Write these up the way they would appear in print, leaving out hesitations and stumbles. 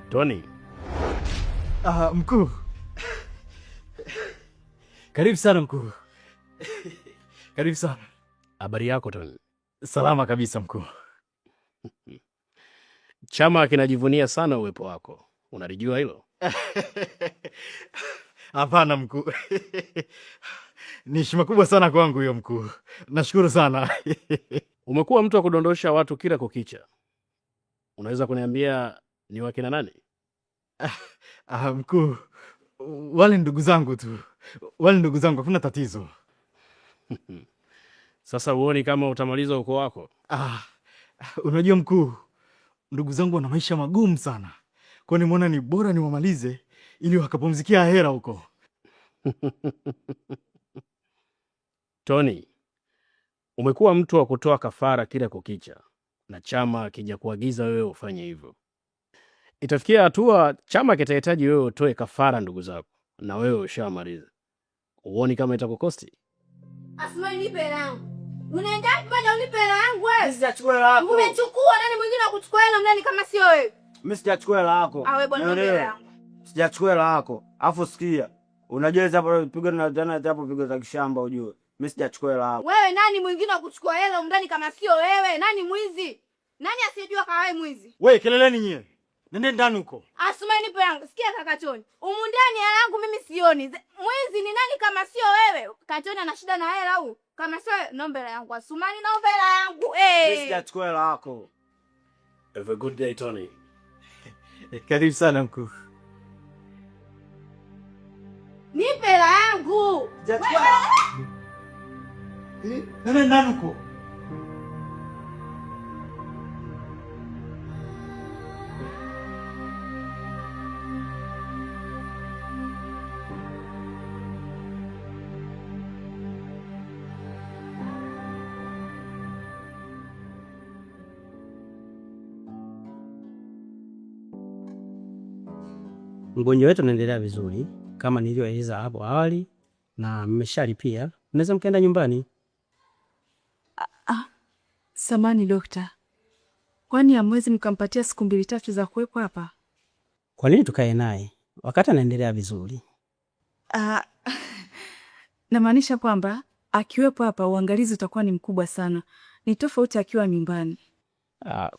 Tony. Mkuu. Karibu sana mkuu. Karibu sana. Habari yako Tony? Salama kabisa mkuu. Chama kinajivunia sana uwepo wako. Unalijua hilo? Hapana mkuu. Ni heshima kubwa sana kwangu hiyo mkuu. Nashukuru sana. Umekuwa mtu wa kudondosha watu kila kukicha. Unaweza kuniambia ni wakina nani? Mkuu, wale ndugu zangu tu. Wale ndugu zangu, hakuna tatizo. Sasa uoni kama utamaliza ukoo wako? Unajua mkuu, ndugu zangu wana maisha magumu sana. Kwa nimeona ni bora niwamalize ili wakapumzikia ahera huko. Tony, umekuwa mtu wa kutoa kafara kila kukicha na chama akija kuagiza wewe ufanye hivyo. Itafikia hatua chama kitahitaji wewe utoe kafara ndugu zako na wewe ushamaliza. Uoni kama itakukosti? Asma, nipe hela yangu. Unaenda kupata unipe hela yangu wewe? Sijachukua hela yako. Umechukua, nani mwingine akuchukua hela mndani kama sio wewe? Mimi sijachukua hela yako. Wewe bwana, nipe hela yangu. Sijachukua hela yako. Afu sikia. Unajua hapo pigo na jana hapo pigo za kishamba ujue. Mimi sijachukua hela yako. Wewe nani mwingine akuchukua hela mndani kama sio wewe? Nani mwizi? Nani asiyejua kama wewe mwizi? Wewe keleleni nyewe. Nende ndani huko. Asma, nipe yangu. Sikia kaka Tony. Humu ndani hela yangu mimi sioni. Mwizi ni nani kama sio wewe? Katoni ana shida na hela huyu. Kama sio naomba hela yangu. Asumani naomba hela yangu. Mimi sijachukua hela yako. Have a good day Tony. Karibu sana mkuu. Nipe hela yangu. Sijachukua. Nende ndani huko. Mgonjwa wetu anaendelea vizuri kama nilivyoeleza hapo awali na mmeshalipia. Mnaweza mkaenda nyumbani. Samani dokta. Kwani hamwezi mkampatia siku 2-3 za kuwepo hapa? Kwa nini tukae naye wakati anaendelea vizuri? Namaanisha kwamba akiwepo hapa uangalizi utakuwa ni mkubwa sana. Ni tofauti akiwa nyumbani.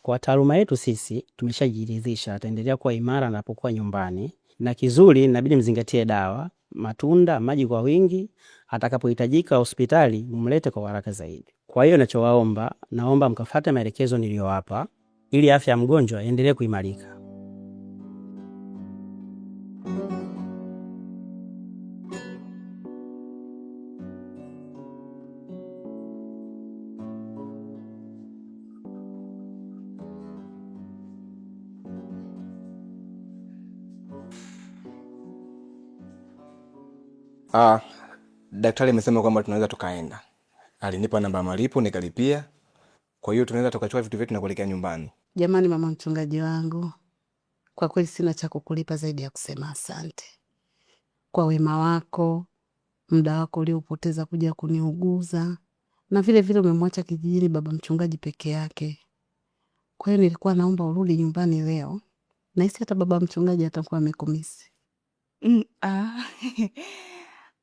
Kwa taaluma yetu sisi tumeshajiridhisha ataendelea kuwa imara anapokuwa nyumbani, na kizuri inabidi mzingatie dawa, matunda, maji kwa wingi. Atakapohitajika hospitali mumlete kwa haraka zaidi. Kwa hiyo naomba mkafuate maelekezo niliyowapa ili afya ya mgonjwa iendelee kuimarika. Daktari amesema kwamba tunaweza tukaenda. Alinipa namba ya malipo nikalipia. Kwa hiyo tunaweza tukachukua vitu vyetu na kuelekea nyumbani. Jamani mama mchungaji wangu, kwa kweli sina cha kukulipa zaidi ya kusema asante. Kwa wema wako, muda wako uliopoteza kuja kuniuguza, na vile vile umemwacha kijijini baba mchungaji peke yake. Kwa hiyo nilikuwa naomba urudi nyumbani leo. Na hisi hata baba mchungaji atakuwa amekumisi.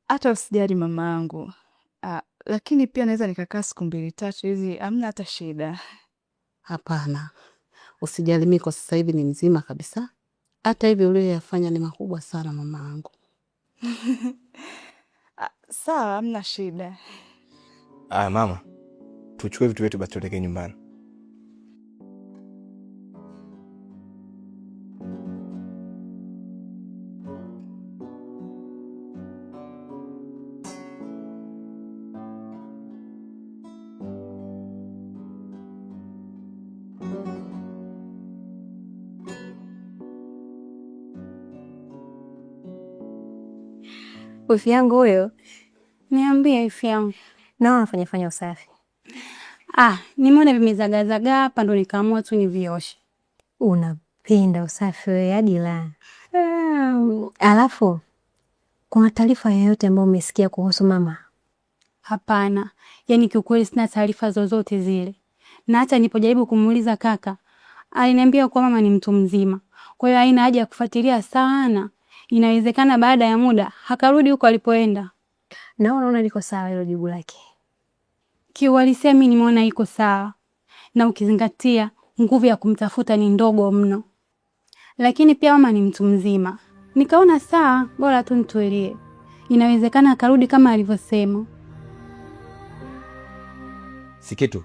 Hata usijali mamangu. Lakini pia naweza nikakaa siku 2-3 hizi, hamna hata shida. Hapana. Usijali, mimi kwa sasa hivi ni mzima kabisa. Hata hivi uliyofanya ni makubwa sana mamangu. Sawa, hamna shida. Mama, tuchukue vitu vyetu basi tuelekee nyumbani. Wifi yangu huyo. Niambie wifi yangu. Nao nafanya usafi. Nimeona vimezagazaga hapa ndo nikaamua tu nivioshe. Unapenda usafi wewe hadi la. Alafu kuna taarifa yoyote ambayo umesikia kuhusu mama? Hapana. Yaani kiukweli sina taarifa zozote zile. Na hata nilipojaribu kumuuliza kaka, aliniambia kwa mama ni mtu mzima. Kwa hiyo haina haja ya kufuatilia sana. Inawezekana baada ya muda hakarudi huko alipoenda. Na unaona liko sawa hilo jibu lake? Kiuhalisia mimi nimeona iko sawa. Na ukizingatia nguvu ya kumtafuta ni ndogo mno. Lakini pia mama ni mtu mzima. Nikaona sawa, bora tu nitulie. Inawezekana akarudi kama alivyosema. Sikitu.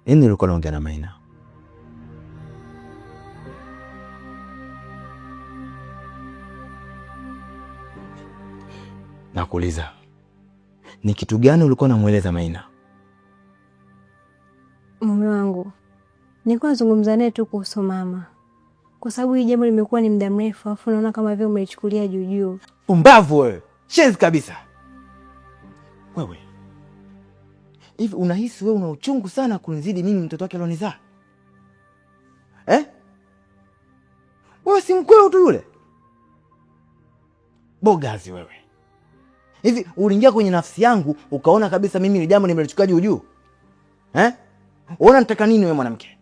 Nini ulikuwa unaongea na Maina? Nakuuliza, ni kitu gani ulikuwa unamueleza Maina? Mume wangu, nilikuwa nazungumza naye tu kuhusu mama. Kwa sababu hii jambo limekuwa ni muda mrefu, afu naona kama vile umeichukulia juu juu. Pumbavu wewe. Shenzi kabisa. Wewe. Hivi unahisi wewe una uchungu sana kunizidi mimi mtoto wake alionizaa? Wewe si mkweo tu yule? Bogazi wewe. Hivi uliingia kwenye nafsi yangu ukaona kabisa mimi ni jambo nimelichukua juu juu? Unaona nataka nini wewe mwanamke?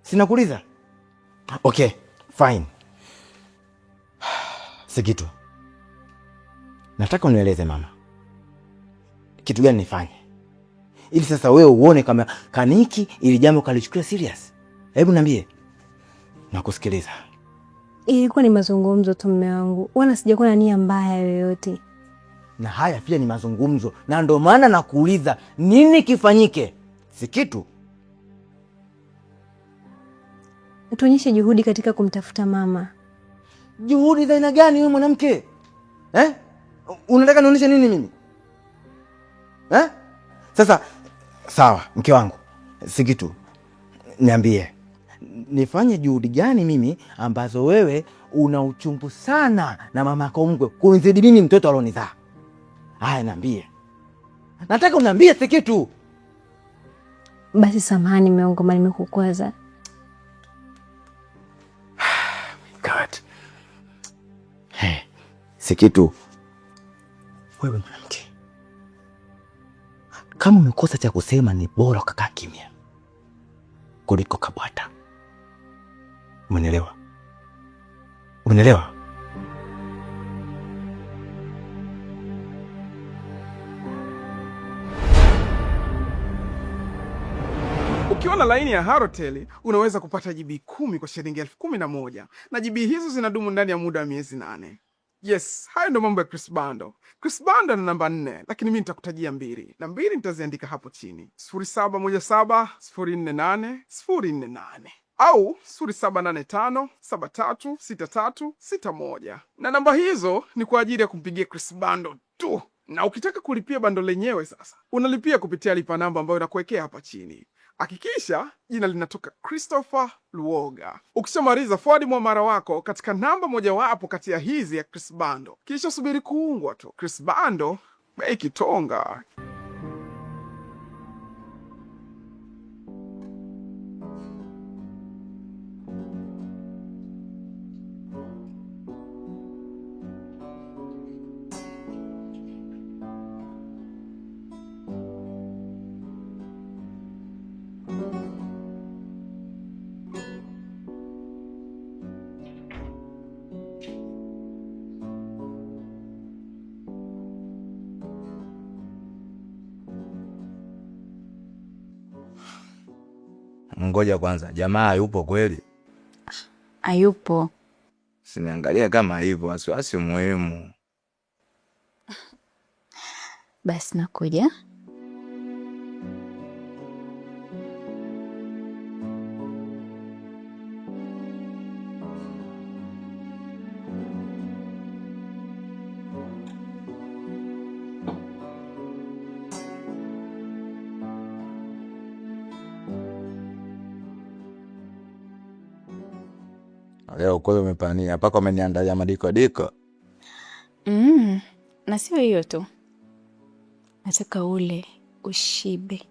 Sinakuuliza. Okay, fine. Sikitu. Nataka unieleze mama. Kitu gani nifanye? Ili sasa wewe uone kama kaniki ili jambo kalichukulia serious. Hebu niambie. Nakusikiliza. Ilikuwa ni mazungumzo tu mume wangu. Wala sijakuwa na nia mbaya yoyote. Na haya pia ni mazungumzo. Na ndio maana nakuuliza nini kifanyike? Sikitu. Tuonyeshe juhudi katika kumtafuta mama. Juhudi za aina gani wewe mwanamke? Unataka nionyeshe nini mimi? Sasa sawa, mke wangu. Sikitu. Niambie. Nifanye juhudi gani mimi ambazo wewe una uchungu sana na mama yako mkwe kunizidi mimi mtoto alionizaa? Haya niambie. Nataka uniambie Sikitu. Basi samahani mume wangu, nimekukwaza. God. Sikitu. Wewe mwanamke. Kama umekosa cha kusema ni bora ukakaa kimya kuliko kabwata. Umenielewa? Umenielewa? Ukiwa na laini ya Halotel unaweza kupata GB 10 kwa shilingi 11,000 na GB hizo zinadumu ndani ya muda wa miezi 8. Yes, hayo ndo mambo ya Chris Bando. Chris Bando na namba 4, lakini mimi nitakutajia 2. Na 2 nitaziandika hapo chini. 0717048048 au 0785736361. Na namba hizo ni kwa ajili ya kumpigia Chris Bando tu. Na ukitaka kulipia bando lenyewe sasa, unalipia kupitia lipa namba ambayo nakuwekea hapa chini. Hakikisha jina linatoka Christopher Luoga. Ukishamaliza forward muamala wako katika namba mojawapo kati ya hizi ya Chris Bando. Kisha subiri kuungwa tu. Chris Bando, bei kitonga. Ngoja kwanza, jamaa yupo kweli? Hayupo. Siniangalia kama hivyo, wasiwasi muhimu. Basi nakuja. Leo kweli umepania mpaka umeniandalia madiko diko. Na sio hiyo tu, nataka ule ushibe,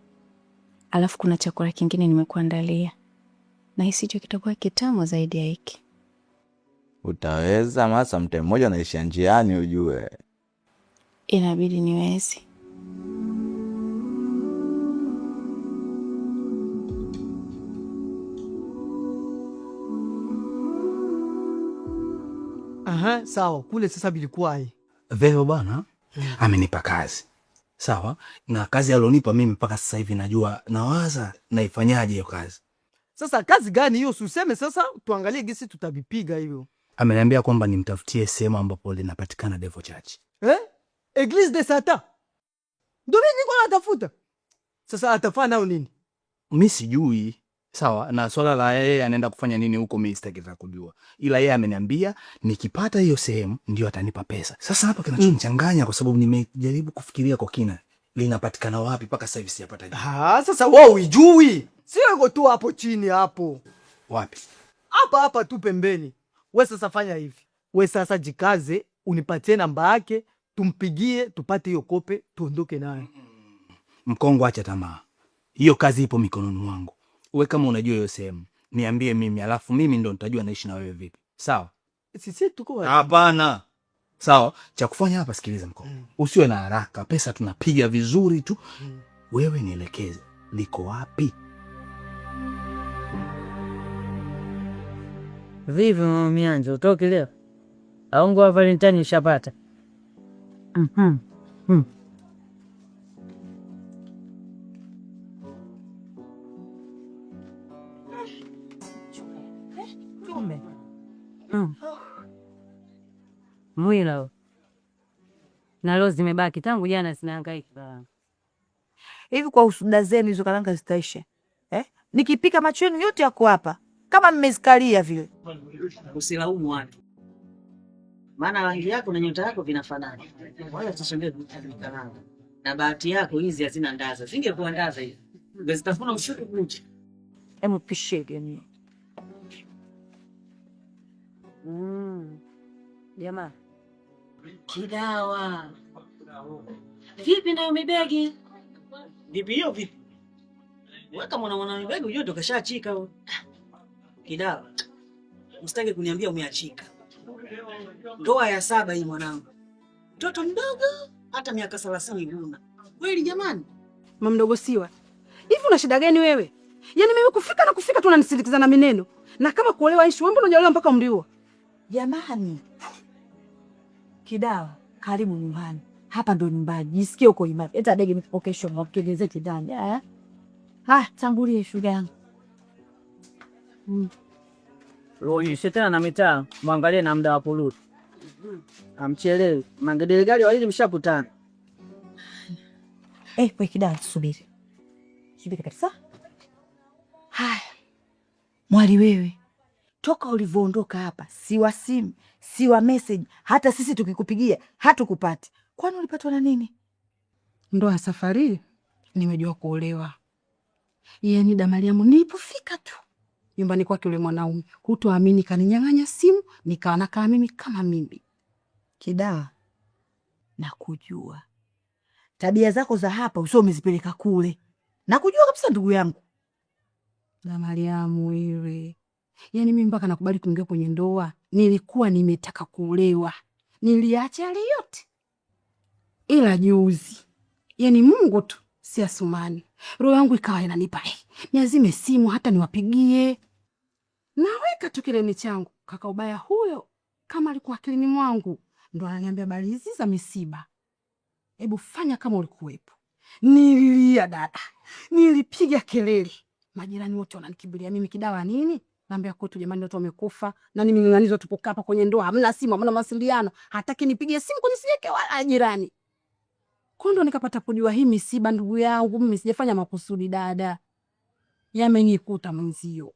alafu kuna chakula kingine nimekuandalia, na hisi hicho kitakuwa kitamu zaidi ya hiki. Utaweza? Masa mte mmoja naishia njiani ujue. Inabidi niweze. Aha, sawa. Kule sasa bilikuwaje? Veo bana amenipa kazi. Sawa? Na kazi alonipa mimi mpaka sasa hivi najua nawaza naifanyaje hiyo kazi. Sasa kazi gani hiyo? Useme sasa tuangalie gisi tutabipiga hivyo. Ameniambia kwamba nimtafutie sehemu ambapo linapatikana Devil Church. Église de Satan. Ndio mimi niko natafuta. Sasa atafanya nao nini? Mimi sijui. Sawa, na swala la yeye anaenda kufanya nini huko mimi sitaki kujua. Ila yeye ameniambia nikipata hiyo sehemu ndio atanipa pesa. Sasa hapa kinachonichanganya kwa sababu nimejaribu kufikiria kwa kina. Linapatikana wapi mpaka sasa hivi sijapata jibu. Sasa wewe hujui. Sio iko tu hapo chini hapo. Wapi? Hapa tu pembeni. Wewe sasa fanya hivi. Wewe sasa jikaze, unipatie namba yake, tumpigie, tupate hiyo kope, tuondoke naye. Mkongo, acha tamaa. Hiyo kazi ipo mikononi mwangu. Wewe kama unajua hiyo sehemu, niambie mimi, alafu mimi ndo nitajua naishi na wewe vipi. Sawa? Sisi tuko wapi? Hapana. Sawa, cha kufanya hapa, sikiliza Mkongo. Usiwe na haraka, pesa tunapiga vizuri tu. Wewe nielekeze liko wapi? Vipi Mianzo, utoki leo? Au nguo ya Valentine ushapata? Mwila na leo zimebaki tangu jana zinahangaika. Hivi kwa usuda zenu hizo karanga zitaisha? Nikipika macho yenu yote yako hapa kama mmezikalia vile. Usilaumu watu. Maana rangi yako na nyota yako vinafanana. Wala tusongee karanga. Na bahati yako hizi hazina ndaza. Zingekuwa ndaza hizi. Ungezitafuna ushuku kucha. Hebu pishege ni. Jamaa. Kidawa. Vipi nayo mibegi? Vipi hiyo vipi? Weka mwana mibegi ujue ndo kashachika huyo. Kidawa. Msitaki kuniambia umeachika. Ndoa ya 7 hii mwanangu. Mtoto mdogo hata miaka 30 huna. Kweli jamani? Mama mdogo Siwa. Hivi una shida gani wewe? Yaani mimi kufika tu unanisindikiza na mineno. Na kama kuolewa ishi, wewe mbona hujaolewa mpaka umri huo? Jamani. Kidawa, karibu nyumbani. Hapa ndo nyumbani. Jisikie uko imani. Eta dege mipokesho mwakeleze kidani. Tangulie shuga yangu. Loi shetana na mitaa, mwangalie na muda wa kurudi. Amchelewe. Mangedele gari wali mshakutana. Kwa Kidawa subiri. Subiri kabisa. Haya. Mwali wewe. Toka ulivyoondoka hapa, siwa simu, siwa message, hata sisi tukikupigia hatukupati. Kwani ulipatwa na nini? Ndoa safari nimejua kuolewa. Yaani Damariamu nilipofika tu nyumbani kwake yule mwanaume, hutoamini kaninyang'anya simu, nikawa nakaa mimi kama mimi. Kidawa, nakujua. Tabia zako za hapa usio umezipeleka kule. Nakujua kabisa ndugu yangu. Damariamu wewe. Yaani mimi mpaka nakubali kuingia kwenye ndoa, nilikuwa nimetaka kuolewa. Niliacha yale yote. Ila juzi, yaani Mungu tu si Asumani. Roho yangu ikawa inanipa niazime simu hata niwapigie. Naweka tu kileni changu, kaka ubaya huyo kama alikuwa akilini mwangu, ndo ananiambia habari hizi za misiba. Hebu fanya kama ulikuwepo. Nililia dada. Nilipiga kelele. Majirani wote wananikimbilia mimi Kidawa nini? Naambia kwetu jamani watu wamekufa na mimi ng'ang'anizo tupo hapa kwenye ndoa, hamna simu, hamna mawasiliano. Hataki nipige simu kunisiweke wala jirani. Kondo nikapata kujua hii misiba ndugu yangu, mimi sijafanya makusudi dada. Yamenikuta mwenzio.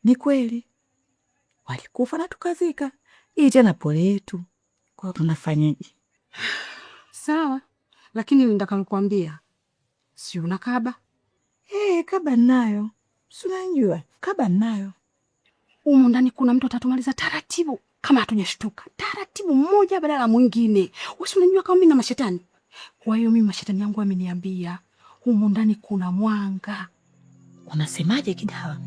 Ni kweli. Walikufa na tukazika. Hii tena pole yetu. Kwa tunafanyaje? Sawa. Lakini nitaka nikwambia. Si una kaba? Kaba nayo. Unajua, kaba nayo. Humu ndani kuna mtu atatumaliza taratibu kama hatujashtuka. Taratibu mmoja badala ya mwingine. Wewe unajua kama mimi na mashetani. Kwa hiyo mimi mashetani yangu ameniambia humu ndani kuna mwanga. Unasemaje Kidawa?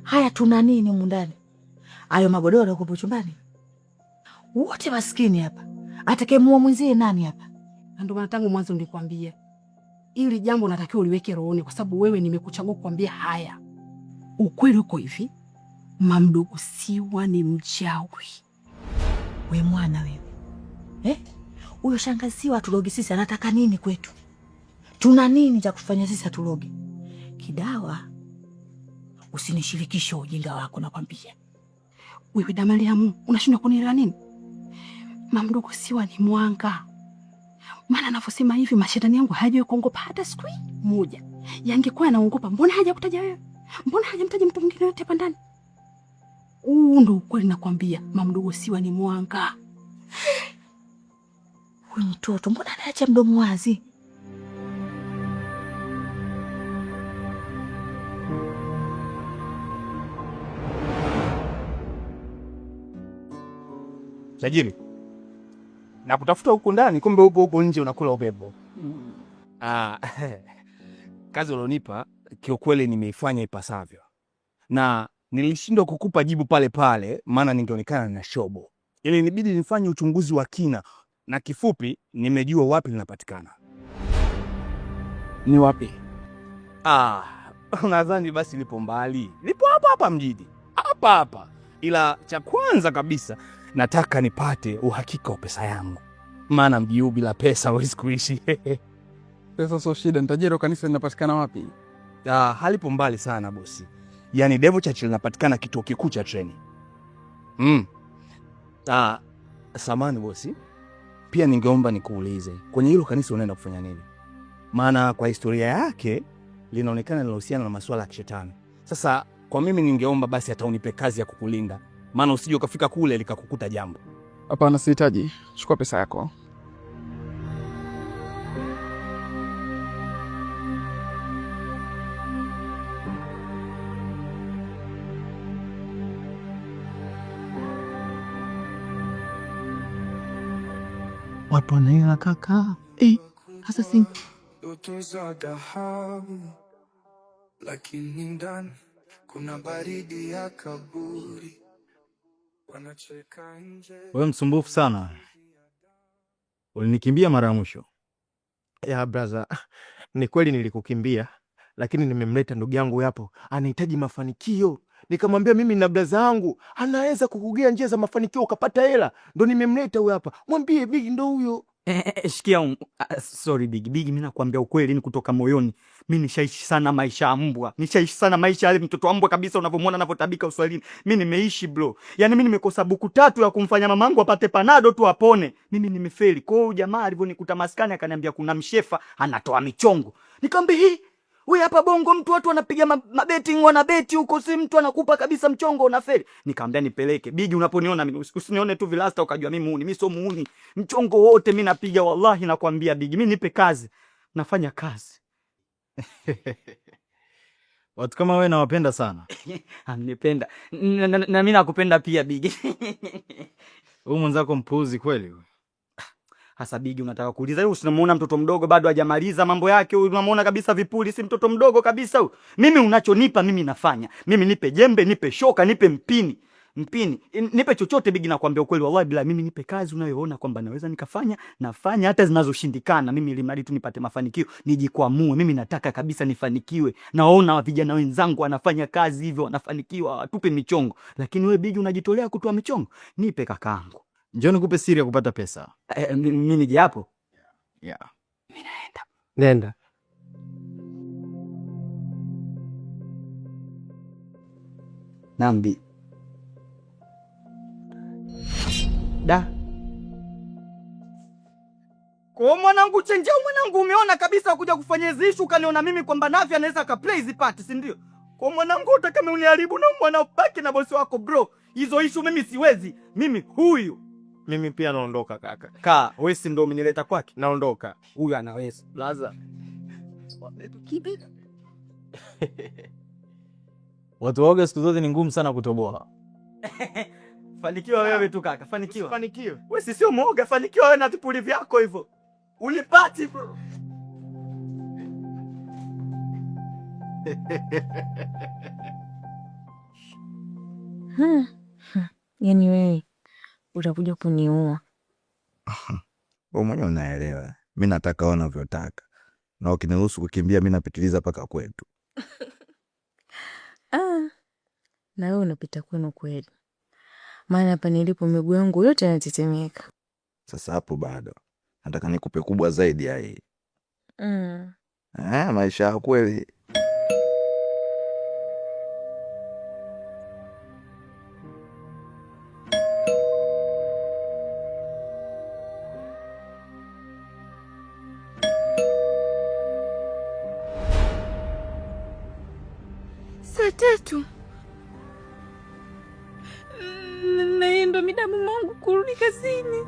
Haya, tuna nini humu ndani? Hayo magodoro yako chumbani. Wote maskini hapa. Atakayemuua mwenzie nani hapa? Ndio maana tangu mwanzo nilikwambia. Ili jambo natakiwa uliweke rohoni kwa sababu wewe nimekuchagua kukwambia haya. Ukweli uko hivi. Mamdogo Siwa ni mchawi. We mwana wewe. Huyo shangazi Siwa atulogi sisi anataka nini kwetu? Tuna nini cha kufanya sisi atulogi? Kidawa, usinishirikishe ujinga wako nakwambia. Wewe Damaliamu, unashindwa kunielewa nini? Mamdogo Siwa ni mwanga. Maana anavyosema hivi mashetani yangu hajawahi kuongopa hata siku moja. Yangekuwa anaongopa, mbona hajakutaja wewe? Mbona hajamtaja mtu mwingine yote hapa ndani? Ndio ukweli nakwambia, Mamdogo Siwa ni mwanga. Huyu mtoto mbona anaacha mdomo wazi? Tajiri, na kutafuta huku ndani, kumbe upo huko nje unakula upepo. Kazi ulionipa kiukweli nimeifanya ipasavyo, na nilishindwa kukupa jibu pale pale, maana ningeonekana na shobo. Ili nibidi nifanye uchunguzi wa kina, na kifupi nimejua wapi linapatikana. Ni wapi? Nadhani basi lipo mbali, lipo hapa hapa mjini, hapa hapa. Ila cha kwanza kabisa nataka nipate uhakika wa pesa yangu, maana mji huu bila pesa huwezi kuishi. Pesa sio shida. Nitajero kanisa linapatikana wapi? Halipo mbali sana bosi. Yaani Devil Church linapatikana kituo kikuu cha treni. Samani bosi, pia ningeomba nikuulize, kwenye hilo kanisa unaenda kufanya nini? Maana kwa historia yake linaonekana linahusiana na masuala ya kishetani. Sasa kwa mimi ningeomba basi hata unipe kazi ya kukulinda, maana usije ukafika kule likakukuta jambo. Hapana, sihitaji. Chukua pesa yako. Watu wanaela kaka. Hasa si ndoto za dhahabu, lakini ndani kuna baridi ya kaburi. Wanacheka nje. Wewe msumbufu sana. Ulinikimbia mara ya mwisho. Ya brother, ni kweli nilikukimbia, lakini nimemleta ndugu yangu hapo. Anahitaji mafanikio. Nikamwambia mimi na brother yangu anaweza kukugea njia za mafanikio ukapata hela. Ndo nimemleta huyu hapa. Mwambie Big ndo huyo. Shikia, sorry Big. Mimi nakwambia ukweli ni kutoka moyoni. Mimi nishaishi sana maisha ya mbwa. Nishaishi sana maisha yale mtoto wa mbwa kabisa unavyomwona anavyotabika Uswahilini. Mimi nimeishi bro. Yaani mimi nimekosa buku 3 ya kumfanya mamangu apate panado tu apone. Mimi nimefeli. Kwa hiyo jamaa alivyonikuta maskani akaniambia kuna mshefa anatoa michongo. Nikamwambia hii wewe hapa Bongo mtu watu wanapiga mabetting wanabeti huko, si mtu anakupa kabisa mchongo unafeli. Nikamwambia nipeleke. Bigi, unaponiona mimi usinione tu vilasta ukajua mimi muuni. Mimi sio muuni. Mchongo wote mimi napiga wallahi nakwambia Bigi. Mimi nipe kazi. Nafanya kazi. Watu kama wewe nawapenda sana. Nipenda. Na mimi nakupenda pia Bigi. Wewe mwenzako mpuzi kweli wewe. Hasa Bigi, unataka kuuliza wewe unamuona mtoto mdogo bado hajamaliza mambo yake, unamuona kabisa vipuli, si mtoto mdogo kabisa huyu. Mimi unachonipa mimi nafanya. Mimi nipe jembe, nipe shoka, nipe mpini. Nipe chochote Bigi, nakwambia ukweli wallahi bila mimi nipe kazi unayoona kwamba naweza nikafanya, nafanya hata zinazoshindikana. Mimi ili mradi tu nipate mafanikio, nijikwamue. Mimi nataka kabisa nifanikiwe. Naona vijana wenzangu wanafanya kazi hivyo wanafanikiwa, watupe michongo. Lakini wewe Bigi unajitolea kutoa michongo. Nipe kakaangu. Njoo nikupe siri ya kupata pesa. Mimi nije hapo? Yeah. Mimi naenda. Nenda. Nambi. Da. Kwa mwanangu chenja mwanangu, umeona kabisa kuja kufanya hizi issue kaniona mimi kwamba Navi anaweza ka play hizi part, si ndio? Kwa mwanangu utakame uniharibu na mwana ubaki na bosi wako bro. Hizo issue mimi siwezi. Mimi huyu. Mimi pia naondoka kaka. Wewe si ndio umenileta kwake? Naondoka. Huyu anaweza. Laza. Watu waoga siku zote ni ngumu sana kutoboa. Fanikiwa wewe tu kaka, fanikiwa. Fanikiwa. Wewe si sio mwoga, fanikiwa wewe na vipuli vyako hivyo. Ulipati bro. Yaani wewe utakuja kuniua. Wewe mwenyewe unaelewa. Mimi nataka wewe unavyotaka. Na ukiniruhusu kukimbia mimi napitiliza paka kwetu. Na wewe unapita kwenu kweli. Maana hapa nilipo miguu yangu yote yanatetemeka. Sasa hapo bado. Nataka nikupe kubwa zaidi ya hii. Maisha ya kweli. Saa 3. Na hii ndo mida mume wangu kurudi kazini.